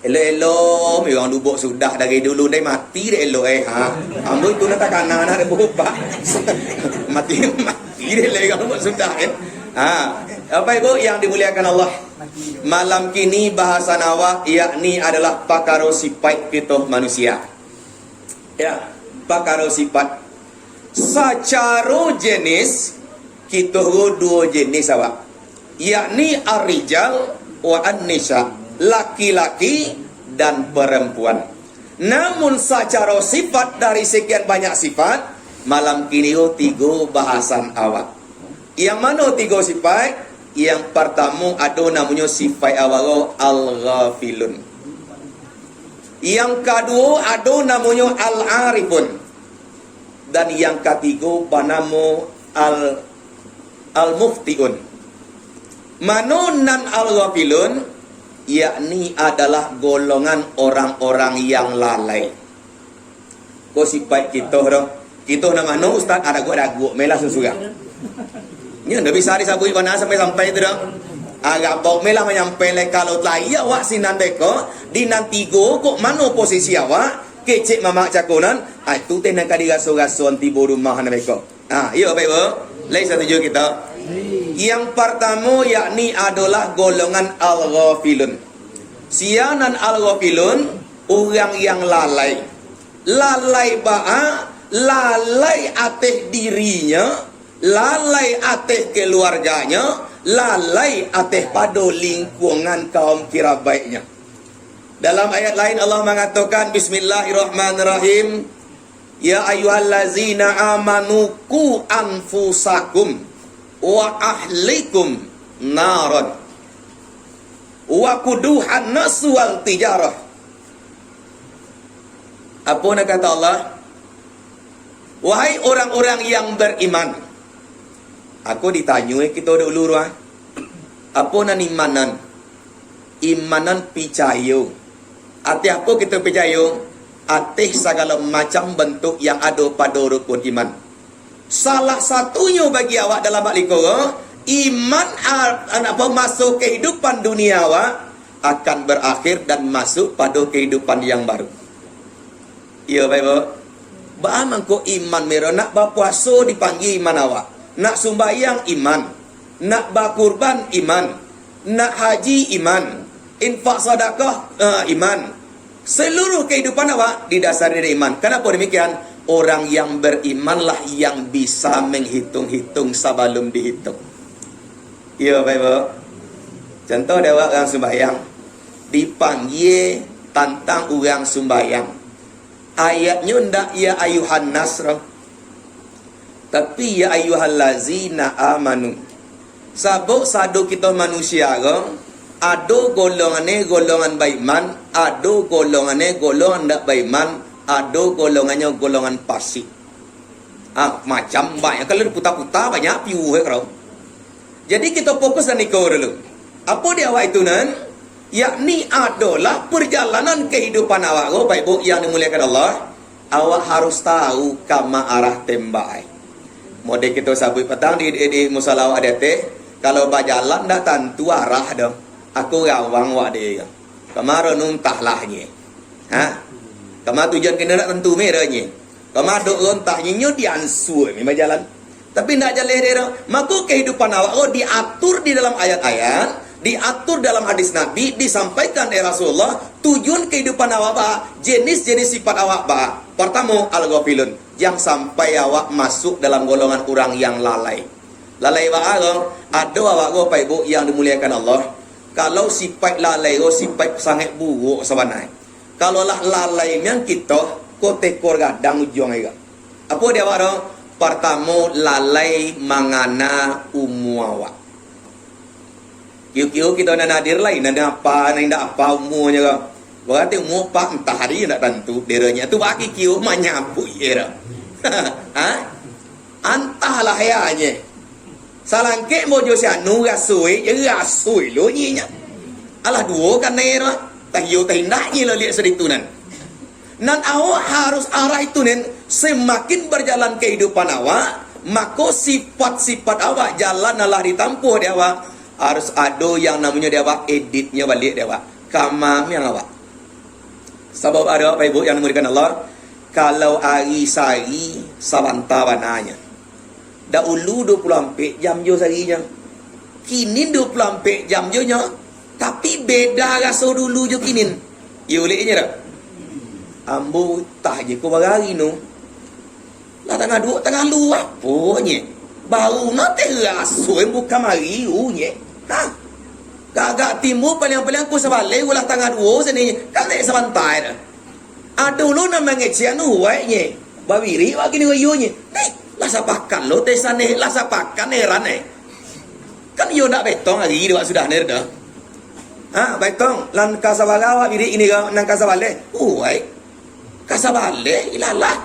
Elok-elok memang lubuk sudah dari dulu dah mati dah elok ambo itu nak kanan ada berubah. mati dia lagi kamu sudah apa ibu yang dimuliakan Allah, malam kini bahasa nawa yakni adalah pakaro sifat kita manusia. Ya, pakaro sifat secara jenis kita dua jenis awak, yakni ar-rijal wa an-nisa, laki-laki dan perempuan. Namun secara sifat dari sekian banyak sifat, malam kini tiga bahasan awak. Yang mana tiga sifat? Yang pertama ada namanya sifat awak al-ghafilun. Yang kedua ada namanya al-arifun. Dan yang ketiga bernama al-muftiun. Mana nan al-ghafilun? Yakni adalah golongan orang-orang yang lalai. Kau sifat kita dah. Kita nama mana ustaz ada gua melah sesuatu. Ni anda bisa disabui mana sampai itu dah. Agak bau melah menyampai le kalau lai awak sinan deko di nanti go kok mana posisi awak kecek mamak cakunan itu teh nak digaso-gaso anti rumah mereka. Iya baik bu. Lain satu juga kita. Yang pertama yakni adalah golongan al-ghafilun. Sianan al-ghafilun orang yang lalai. Lalai lalai atas dirinya, lalai atas keluarganya, lalai atas pada lingkungan kaum kirabaitnya. Dalam ayat lain Allah mengatakan bismillahirrahmanirrahim, ya ayyuhallazina amanu qu anfusakum wa ahlikum naran wa quduhan nasu wal tijarah. Apa nak kata Allah? Wahai orang-orang yang beriman. Aku ditanya kita dulu apa nan imanan? Imanan percaya. Arti apa kita percaya? Arti segala macam bentuk yang ada pada rukun iman. Salah satunya bagi awak dalam al-Quran, iman masuk kehidupan dunia awak akan berakhir dan masuk pada kehidupan yang baru. Ya baik bu. Bagaimana kau iman merah nak berpuasa dipanggil iman awak, nak sembahyang iman, nak berkurban iman, nak haji iman, infak sedekah iman. Seluruh kehidupan awak didasari dari iman. Kenapa demikian? Orang yang berimanlah yang bisa menghitung-hitung sebelum dihitung. Ya baik bu. Contoh ada orang sembahyang dipanggil tentang orang sembahyang. Ayatnya ndak ya ayuhan nasr, tapi ya ayyuhallazina amanu. Sabuk sadu kita manusia ada golongan beriman, ada golongan ndak beriman, ada golongan fasik. Macam banyak kalau putar-putar banyak piu kalau. Jadi kita fokus dan ikut dulu. Apa dia awak itu nan? Yakni adalah perjalanan kehidupan awak baik bu yang dimuliakan Allah. Awak harus tahu kama arah tembak. Model kita sabut petang di musola awak ada teh. Kalau berjalan dah tentu arah dah. Aku rawang awak dia. Kemarin nuntahlah ni. Kemarin tujuan kena nak tentu merahnya. Kemarin duk runtahnya diansur ni berjalan. Tapi nak jalan dia. Maka kehidupan awak diatur di dalam ayat-ayat. Diatur dalam hadis Nabi, disampaikan oleh Rasulullah, tujuan kehidupan awak jenis-jenis sifat awak Pertama, al-ghafilun, yang sampai awak masuk dalam golongan orang yang lalai. Lalai ada awak Pak Ibu yang dimuliakan Allah. Kalau sifat lalai sifat sangat buruk sebenarnya. Kalau lah lalai yang kita tekor gadang ujung juga. Apa dia awak? Pertama, lalai mangana awak. Kiu-kiu kita nak nadir lain, nak apa, nak apa umurnya kau. Berarti umur pak entah hari nak tentu deranya tu bagi kiu menyapu era. Antahlah hayanya. Salangke mojo sia nu rasui, rasui lo nyinya. Alah dua kan nera, tahiyo tahindaknya lo lihat seditunan. Nan awak harus arah itu nen semakin berjalan kehidupan awak, maka sifat-sifat awak jalan alah ditampuh dia awak. Harus ada yang namanya dia awak editnya balik dia awak. Kamam yang awak. Sebab ada Bapak Ibu yang dimulakan Allah, kalau hari sehari sabanta bananya. Dahulu 24 jam je seharinya. Kini 24 jam je nya. Tapi beda rasa dulu je kini. Ya bolehnya tak? Ambo tak je ko berhari nu. Lah tengah dua tengah lu apa nye? Baru nak terasa bukan mari nye. Ha? Gagak timur paling-paling aku sebalik ulah tengah dua sini. Kan tak sebantai dah. Dulu nak mengecek nu nye. Bawiri wak kini wayu nye. Lah sapakan lo tesane lah sapakan heran kan yo nak betong hari dia sudah ner dah. Betong lan kasabala wa biri ini ga nang kasabale. Kasabale ilalah.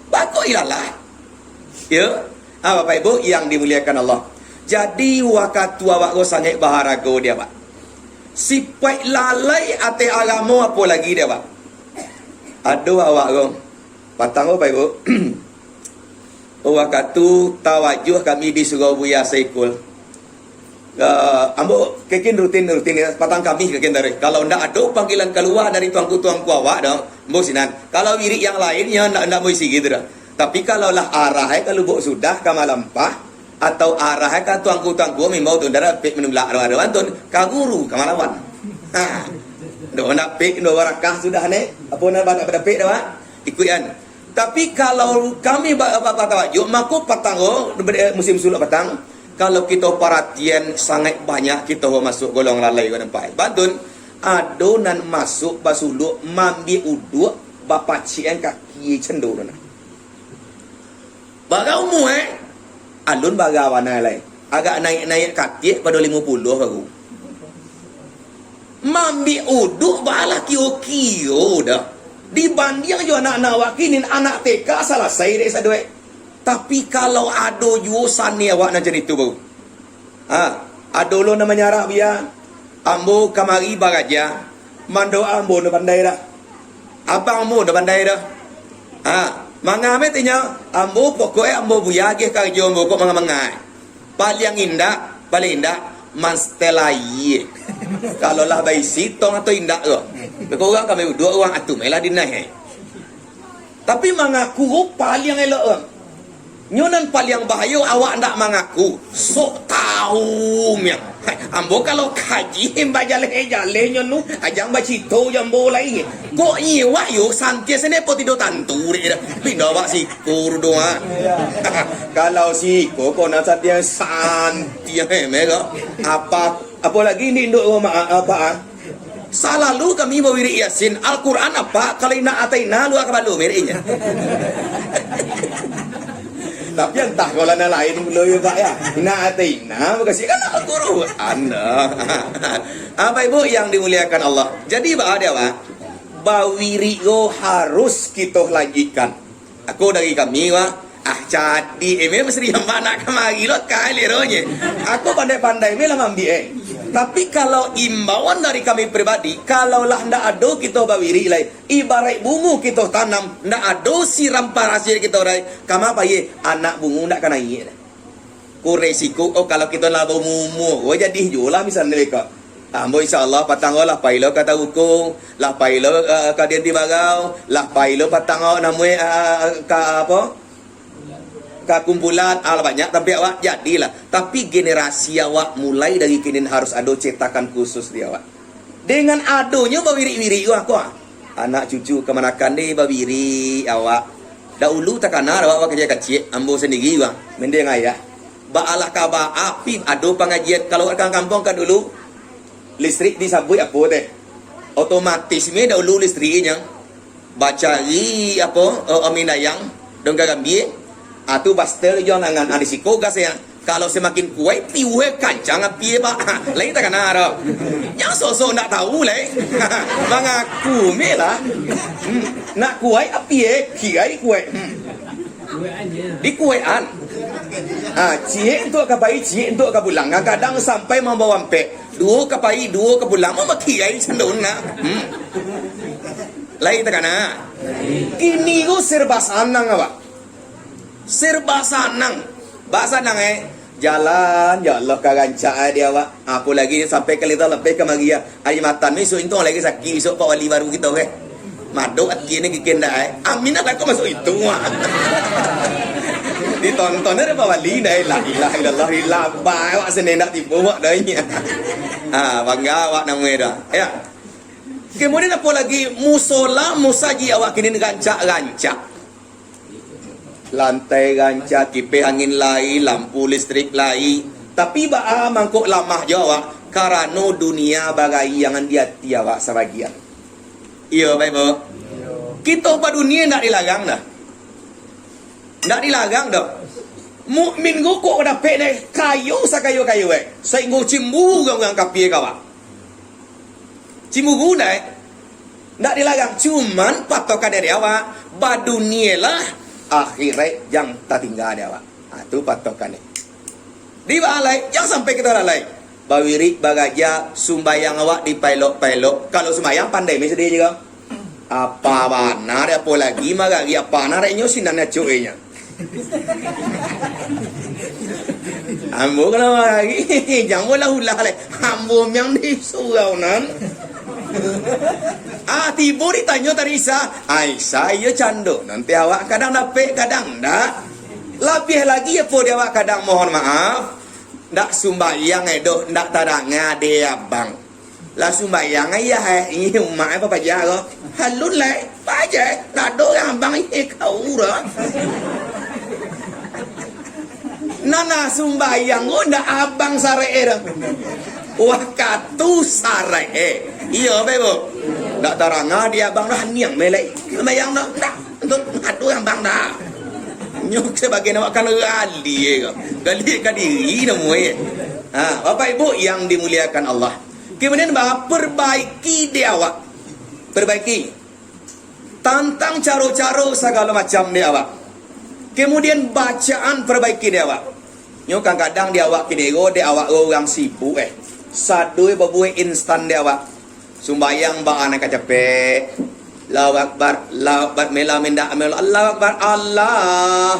Bako ilalah. Ya. Bapak Ibu yang dimuliakan Allah. Jadi waktu awak go sangat baharago dia, Pak. Sipai lalai ate agama apa lagi dia, Pak. Aduh awak go. Patang Bapak Ibu. Waktu tawajuh kami di Surabaya Saikul. Ambo kekin rutin patang kami kekin dari. Kalau ndak ada panggilan keluar dari tuangku awak dah, ambo sinan. Kalau wirid yang lainnya ndak mau isi gitu dah. Tapi kalau lah arah kalau bok sudah ke malampah atau arah ke tuangku memang tu ndara pek menulak ada wantun kaguru ke malawan. Do nak pek do warakah sudah apa nak pada pek dah ikutan. Tapi kalau kami bapak tawajuk, maka patang musim suluk patang. Kalau kita perhatian sangat banyak kita masuk golong lalai ke tempat. Bantun adonan masuk basuluk mambi uduk bapak cien kaki cendur na. Bagau mu alun bagawana lai. Agak naik kaki pada 50 baru. Mambi uduk bala kio dah. Dibanding juga anak-anak wakinin anak TK selesai deh sadue. Tapi kalau ado juusan ni awak nak cerita bau. Ado lo namanya Arab ya. Ambo kamari bagaja. Mando ambo na pandai dah. Abang ambo na pandai dah. Mangame tinya ambo pokoknya ambo buyage kerja ambo kok mangamangay. Paling indah manstelai. Kalau lah bayi sitong atau indah ke. Kau orang kami dua orang atu melah dinai. Tapi mengaku paling elok. Nyonan paling bahaya awak ndak mengaku. Sok tahu miang. Ambo kalau kaji jale nyonu ajang bacito jambo lai. Kok nyewa yo santia sene po tido tantu re. Pindah wak sikur doa. Kalau siko kau nak santia santia mega. Apa lagi ni induk apa? Selalu kami mawiri Yasin Al-Quran apa kalau ina ataina lu akabalu merinya. Tapi entah kalau na lain loyo Pak ya. Ina ataina makasih kan Al-Quran. Apa Ibu yang dimuliakan Allah. Jadi Pak ada Pak, bawiri go harus kita lanjutkan. Aku dari kami Pak. Jadi mesti yang mana kemari lo kali ronya. Aku pandai-pandai melah mambi Tapi kalau imbauan dari kami pribadi, kalau lah ndak ada kita bawiri lai, ibarat bungu kita tanam, ndak ada siram parasir kita rai, kama apa ye anak bungu ndak kena ye. Ku resiko kalau kita lah bau mumu, jadi jualah misalnya mereka. Ambo insyaallah patang lah pailo kata hukum, lah pailo kadian di bagau, lah pailo patang namue ka apa? Kumpulan banyak tapi awak jadilah. Tapi generasi awak mulai dari kini harus ada cetakan khusus dia awak. Dengan adonya bawiri-wiri aku anak cucu kemanakan deh bawiri awak. Dahulu tak kenal awak kerja kecil ambo sendiri awak. Mending ayah. Baalah kaba api ado pengajian kalau orang kampung kan dulu listrik disabui apa teh. Otomatis me dahulu listriknya bacari apa aminayang dong gambie. Atu bastel jo nangan anisiko gas ya. Kalau semakin kuat piwe kancang api ba. Lain tak kena ro. Yang sosok nak tahu le. Mengaku melah. Nak kuat api kiai kuat. Di kuatan. Cie untuk kapai cie untuk kabulang. Kadang sampai membawa pek. Dua kapai dua kabulang mau kiai cendun na. Lain tak kena. Kini go serba sanang apa? Serba sanang. Bahasa nang jalan ya Allah kaganca dia awak. Apa lagi sampai kali tu lebih ke magia. Hari matan ni so itu lagi sakit besok Pak Wali baru kita Maduk hati ni kikendai. Aminah lah kau masuk itu. Ditonton ada bawa li dah. La ilaha illallah illa ba awak seneng nak tipu awak dah ini. Bangga awak nama dah. Ya. Kemudian apa lagi? Musola musaji awak kini rancak-rancak. Lantai rancak, kipas angin lai, lampu listrik lai. Tapi ba mangkuk lamah je awak karena dunia bagai yang dia awak sebagian. Iya, baik bu. Kita pada dunia nak dilarang dah. Nak dilarang dah. Mukmin go kok dapat deh kayu sakayu-kayu sehingga cimbu orang kafir kawak. Cimbu dah. Nak dilarang cuman patokan dari awak badunia lah akhirat yang tak tinggal dia awak. Itu patokan ni. Di balai jangan sampai kita lalai. Bawirik bagaja sumbayang awak di pelok-pelok. Kalau sumbayang pandai mesti dia juga. Apa benar apa lagi magari apa benar nyo sinannya cuinya. Ambo kalau lagi jangan ulah le. Ambo yang di surau nan. Tiba ditanya Tarisa. Aisyah iya cando. Nanti awak kadang dapat kadang dak. Lebih lagi apa dia awak kadang mohon maaf. Ndak sumbayang edoh ndak taranga dia bang. Lah sumbayang ayah ini umat apa paja ko. Halut lai paja nak do yang bang kau ura. Nana sumbayang ko ndak abang sare dah. Wah katu sare. Iya bebo. Ndak taranga dia bang dah niang melek. Sumbayang ndak untuk adu yang bang dah. Nyok sebagai awak kan gali ke diri namu Bapak Ibu yang dimuliakan Allah. Kemudian bahawa perbaiki dia awak. Perbaiki. Tantang caro-caro segala macam dia awak. Kemudian bacaan perbaiki dia awak. Nyok kadang dia awak kidego dia awak orang sibuk Sadu babuai instan dia awak. Sumbayang ba anak capek. Allahu Akbar, Allahu Akbar, mela minda amel, Allahu Akbar, Allah.